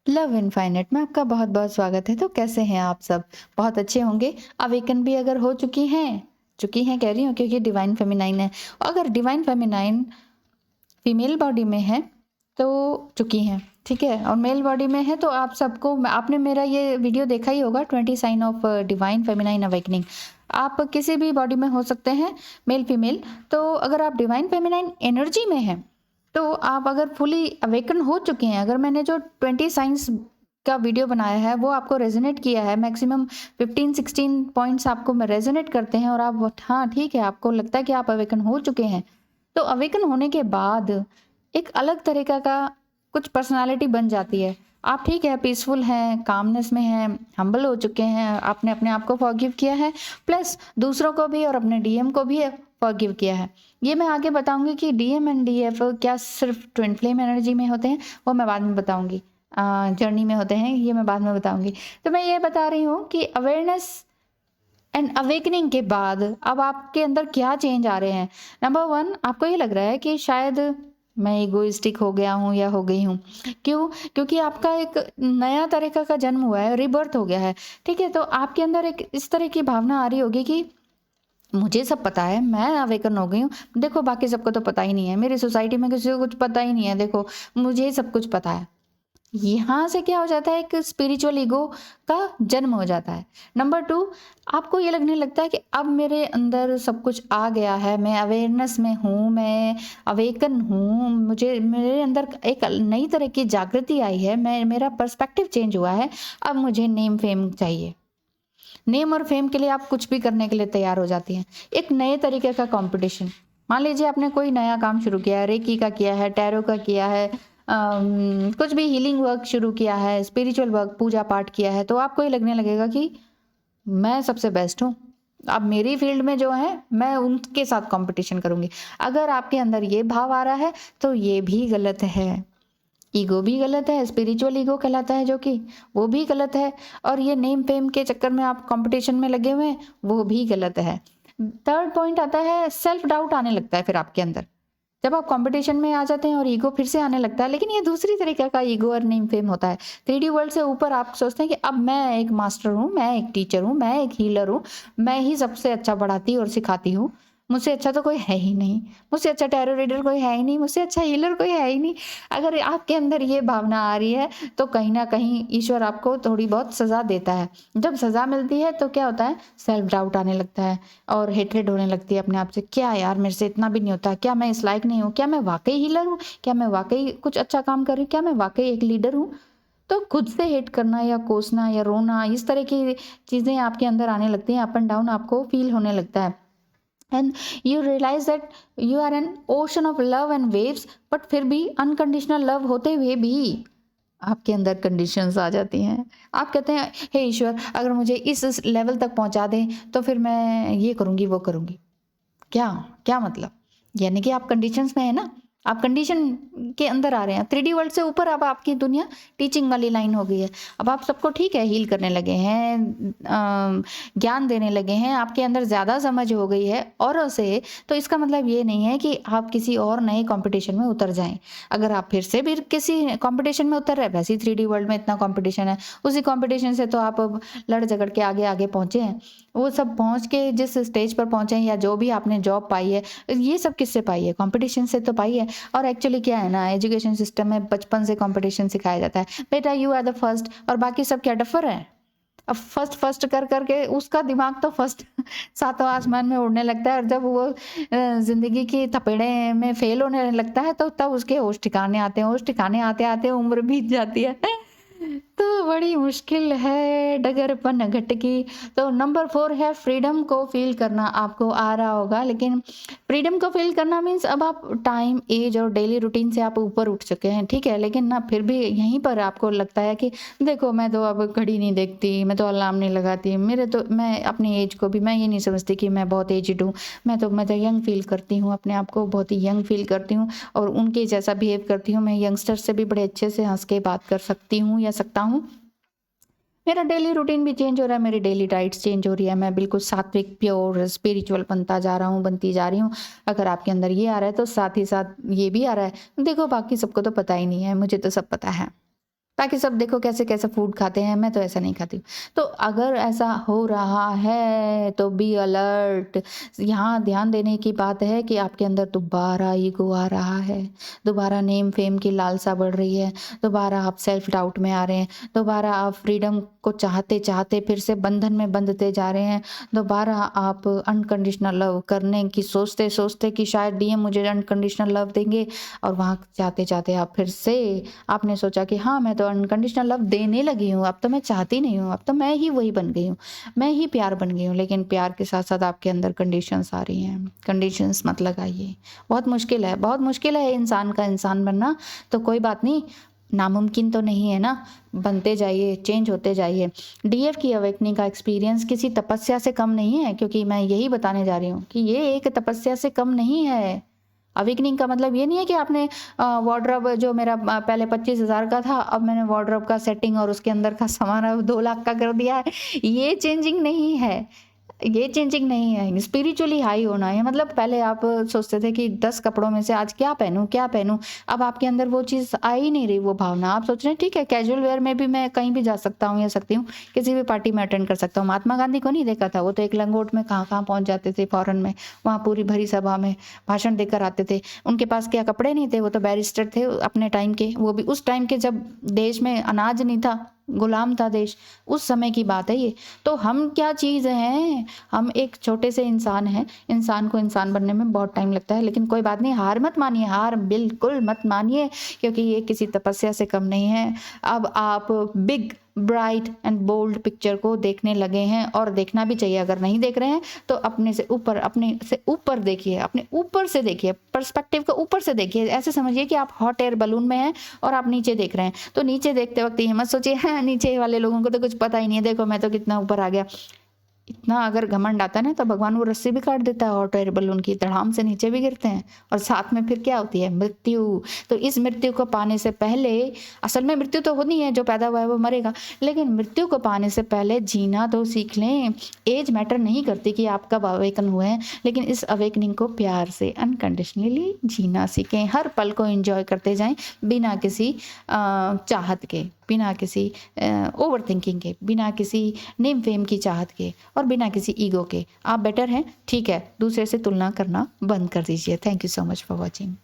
Love infinite में आपका बहुत बहुत स्वागत है। तो कैसे हैं आप सब? बहुत अच्छे होंगे। अवेकन भी अगर हो चुकी हैं कह रही हूँ क्योंकि डिवाइन फेमिनाइन है। अगर डिवाइन फेमिनाइन फीमेल बॉडी में है तो चुकी हैं, ठीक है, और मेल बॉडी में है तो आप सबको, आपने मेरा ये वीडियो देखा ही होगा, 20 sign of divine feminine awakening. आप किसी भी बॉडी में हो सकते हैं, मेल फीमेल। तो अगर आप डिवाइन फेमिनाइन एनर्जी में हैं तो आप अगर फुली अवेकन हो चुके हैं, अगर मैंने जो 20 साइंस का वीडियो बनाया है वो आपको रेजोनेट किया है, मैक्सिमम 15-16 पॉइंट्स आपको में रेजोनेट करते हैं और आप, हाँ ठीक है, आपको लगता है कि आप अवेकन हो चुके हैं, तो अवेकन होने के बाद एक अलग तरीका का कुछ पर्सनालिटी बन जाती है। आप ठीक है, पीसफुल हैं, कामनेस में हैं, हम्बल हो चुके हैं, आपने अपने आप को फॉरगिव किया है, प्लस दूसरों को भी और अपने डीएम को भी फॉरगिव किया है। ये मैं आगे बताऊंगी कि डीएम एंड डीएफ क्या सिर्फ ट्विन फ्लेम एनर्जी में होते हैं, वो मैं बाद में बताऊंगी। जर्नी में होते हैं, ये मैं बाद में बताऊंगी। तो मैं ये बता रही हूँ कि अवेयरनेस एंड अवेकनिंग के बाद अब आपके अंदर क्या चेंज आ रहे हैं। नंबर वन, आपको ये लग रहा है कि शायद मैं इगोइस्टिक हो गया हूँ या हो गई हूँ। क्यों? क्योंकि आपका एक नया तरीका का जन्म हुआ है, रिबर्थ हो गया है, ठीक है। तो आपके अंदर एक इस तरह की भावना आ रही होगी कि मुझे सब पता है, मैं अवेकन हो गई हूँ, देखो बाकी सबको तो पता ही नहीं है, मेरी सोसाइटी में किसी को कुछ पता ही नहीं है, देखो मुझे सब कुछ पता है। यहाँ से क्या हो जाता है, एक स्पिरिचुअल ईगो का जन्म हो जाता है। नंबर टू, आपको ये लगने लगता है कि अब मेरे अंदर सब कुछ आ गया है, मैं अवेयरनेस में हूँ, मैं अवेकन हूँ, मुझे मेरे अंदर एक नई तरह की जागृति आई है, मैं मेरा पर्सपेक्टिव चेंज हुआ है। अब मुझे नेम फेम चाहिए। नेम और फेम के लिए आप कुछ भी करने के लिए तैयार हो जाती हैं। एक नए तरीके का कंपटीशन, मान लीजिए आपने कोई नया काम शुरू किया है, रेकी का किया है, टैरो का किया है, कुछ भी हीलिंग वर्क शुरू किया है, स्पिरिचुअल वर्क, पूजा पाठ किया है, तो आपको ये लगने लगेगा कि मैं सबसे बेस्ट हूँ। अब मेरी फील्ड में जो है मैं उनके साथ कंपटीशन करूंगी। अगर आपके अंदर ये भाव आ रहा है तो ये भी गलत है। ईगो भी गलत है, स्पिरिचुअल ईगो कहलाता है, जो कि वो भी गलत है। और ये नेम फेम के चक्कर में आप कंपटीशन में लगे हुए हैं, वो भी गलत है। थर्ड पॉइंट आता है, सेल्फ डाउट आने लगता है फिर आपके अंदर, जब आप कंपटीशन में आ जाते हैं और ईगो फिर से आने लगता है। लेकिन ये दूसरी तरीके का ईगो और नेम फेम होता है। 3D वर्ल्ड से ऊपर आप सोचते हैं कि अब मैं एक मास्टर हूँ, मैं एक टीचर हूँ, मैं एक हीलर हूँ, मैं ही सबसे अच्छा पढ़ाती और सिखाती हूँ, मुझसे अच्छा तो कोई है ही नहीं, मुझसे अच्छा टैरो रीडर कोई है ही नहीं, मुझसे अच्छा हीलर कोई है ही नहीं। अगर आपके अंदर ये भावना आ रही है तो कहीं ना कहीं ईश्वर आपको थोड़ी बहुत सजा देता है। जब सजा मिलती है तो क्या होता है, सेल्फ डाउट आने लगता है और हेट्रेड होने लगती है अपने आप से। क्या यार, मेरे से इतना भी नहीं होता, क्या मैं इस लायक नहीं हूँ, क्या मैं वाकई हीलर हूँ, क्या मैं वाकई कुछ अच्छा काम कर रही हूँ, क्या मैं वाकई एक लीडर हूँ। तो खुद से हेट करना या कोसना या रोना, इस तरह की चीजें आपके अंदर आने लगती हैं, अप एंड डाउन आपको फील होने लगता है। And you realize that you are an ocean of love and waves, but फिर भी अनकंडीशनल लव होते हुए भी आपके अंदर कंडीशंस आ जाती हैं। आप कहते हैं, हे ईश्वर, अगर मुझे इस लेवल तक पहुंचा दें तो फिर मैं ये करूंगी वो करूंगी। क्या क्या मतलब? यानी कि आप कंडीशंस में है ना, आप कंडीशन के अंदर आ रहे हैं। 3D वर्ल्ड से ऊपर अब आपकी दुनिया टीचिंग वाली लाइन हो गई है। अब आप सबको ठीक है हील करने लगे हैं, ज्ञान देने लगे हैं, आपके अंदर ज़्यादा समझ हो गई है औरों से। तो इसका मतलब ये नहीं है कि आप किसी और नए कंपटीशन में उतर जाएं। अगर आप फिर से भी किसी कंपटीशन में उतर रहे, वैसे ही 3D वर्ल्ड में इतना कंपटीशन है, उसी कंपटीशन से तो आप अब लड़ झगड़ के आगे आगे पहुंचे हैं। वो सब पहुंच के जिस स्टेज पर पहुंचे हैं, या जो भी आपने जॉब पाई है, ये सब किससे पाई है? कंपटीशन से तो पाई है। और एक्चुअली क्या है ना, एजुकेशन सिस्टम में बचपन से कंपटीशन सिखाया जाता है, बेटा यू आर द फर्स्ट, और बाकी सब क्या डफर है। अब फर्स्ट फर्स्ट कर करके उसका दिमाग तो फर्स्ट सातों आसमान में उड़ने लगता है, और जब वो जिंदगी की थपेड़े में फेल होने लगता है तो तब उसके होश ठिकाने आते हैं, होश ठिकाने आते आते उम्र बीत जाती है। तो बड़ी मुश्किल है डगर पन घटकी। तो नंबर 4 है, फ्रीडम को फील करना। आपको आ रहा होगा, लेकिन फ्रीडम को फील करना मीन्स अब आप टाइम, एज और डेली रूटीन से आप ऊपर उठ चुके हैं, ठीक है। लेकिन ना फिर भी यहीं पर आपको लगता है कि देखो मैं तो अब घड़ी नहीं देखती, मैं तो अलार्म नहीं लगाती, मेरे तो, मैं अपनी एज को भी मैं ये नहीं समझती कि मैं बहुत एजड हूँ, मैं तो यंग फील करती हूँ, अपने आप को बहुत ही यंग फील करती हूँ और उनके जैसा बिहेव करती हूँ। मैं यंगस्टर से भी बड़े अच्छे से हंस के बात कर सकती हूँ या सकता हूँ। मेरा डेली रूटीन भी चेंज हो रहा है, मेरी डेली डाइट्स चेंज हो रही है, मैं बिल्कुल सात्विक प्योर स्पिरिचुअल बनता जा रहा हूँ, बनती जा रही हूँ। अगर आपके अंदर ये आ रहा है तो साथ ही साथ ये भी आ रहा है, देखो बाकी सबको तो पता ही नहीं है, मुझे तो सब पता है। ताकि सब देखो कैसे कैसे फूड खाते हैं, मैं तो ऐसा नहीं खाती हूँ। तो अगर ऐसा हो रहा है तो बी अलर्ट। यहाँ ध्यान देने की बात है कि आपके अंदर दोबारा ईगो आ रहा है, दोबारा नेम फेम की लालसा बढ़ रही है, दोबारा आप सेल्फ डाउट में आ रहे हैं, दोबारा आप फ्रीडम को चाहते चाहते फिर से बंधन में बंधते जा रहे हैं, दोबारा आप अनकंडीशनल लव करने की सोचते सोचते कि शायद डीएम मुझे अनकंडीशनल लव देंगे, और वहाँ जाते जाते आप फिर से आपने सोचा कि हाँ मैं तो अनकंडीशनल लव देने लगी हूँ, अब तो मैं चाहती नहीं हूँ, अब तो मैं ही वही बन गई हूँ, मैं ही प्यार बन गई हूँ। लेकिन प्यार के साथ साथ आपके अंदर कंडीशंस आ रही हैं। कंडीशंस मत लगाइए, बहुत मुश्किल है, बहुत मुश्किल है इंसान का इंसान बनना। तो कोई बात नहीं, नामुमकिन तो नहीं है ना, बनते जाइए, चेंज होते जाइए। डीएफ की अवेकनिंग का एक्सपीरियंस किसी तपस्या से कम नहीं है, क्योंकि मैं यही बताने जा रही हूँ कि ये एक तपस्या से कम नहीं है। अवेकनिंग का मतलब ये नहीं है कि आपने वार्डरोब जो मेरा पहले 25,000 का था, अब मैंने वार्डरोब का सेटिंग और उसके अंदर का सामान अब 2 लाख का कर दिया है। ये चेंजिंग नहीं है, ये चेंजिंग नहीं है। स्पिरिचुअली हाई होना है, मतलब पहले आप सोचते थे कि 10 कपड़ों में से आज क्या पहनूं क्या पहनूं, अब आपके अंदर वो चीज़ आ ही नहीं रही, वो भावना। आप सोच रहे हैं ठीक है कैजुअल वेयर में भी मैं कहीं भी जा सकता हूँ या सकती हूँ, किसी भी पार्टी में अटेंड कर सकता हूँ। महात्मा गांधी को नहीं देखा था, वो तो एक लंगोट में कहाँ कहाँ पहुँच जाते थे फॉरेन में, वहाँ पूरी भरी सभा में भाषण देकर आते थे। उनके पास क्या कपड़े नहीं थे, वो तो बैरिस्टर थे अपने टाइम के, वो भी उस टाइम के जब देश में अनाज नहीं था, गुलाम था देश, उस समय की बात है ये। तो हम क्या चीज़ हैं, हम एक छोटे से इंसान हैं। इंसान को इंसान बनने में बहुत टाइम लगता है, लेकिन कोई बात नहीं, हार मत मानिए, हार बिल्कुल मत मानिए, क्योंकि ये किसी तपस्या से कम नहीं है। अब आप big bright and bold picture को देखने लगे हैं, और देखना भी चाहिए। अगर नहीं देख रहे हैं तो अपने से ऊपर देखिए, अपने ऊपर से देखिए, पर्सपेक्टिव को ऊपर से देखिए। ऐसे समझिए कि आप हॉट एयर बलून में हैं और आप नीचे देख रहे हैं। तो नीचे देखते वक्त ये मत सोचिए हाँ नीचे वाले लोगों को तो कुछ पता ही नहीं है, देखो मैं तो कितना ऊपर आ गया। इतना अगर घमंड आता है ना, तो भगवान वो रस्सी भी काट देता है, हॉट एयर बलून की धड़ाम से नीचे भी गिरते हैं, और साथ में फिर क्या होती है, मृत्यु। तो इस मृत्यु को पाने से पहले, असल में मृत्यु तो होनी है, जो पैदा हुआ है वो मरेगा, लेकिन मृत्यु को पाने से पहले जीना तो सीख लें। एज मैटर नहीं करती कि आप कब अवेकन हुए हैं, लेकिन इस अवेकनिंग को प्यार से अनकंडीशनली जीना सीखें। हर पल को एंजॉय करते जाएं, बिना किसी चाहत के, बिना किसी ओवर थिंकिंग के, बिना किसी नेम फेम की चाहत के, और बिना किसी ईगो के। आप बेटर हैं, ठीक है, दूसरे से तुलना करना बंद कर दीजिए। Thank you so much for watching.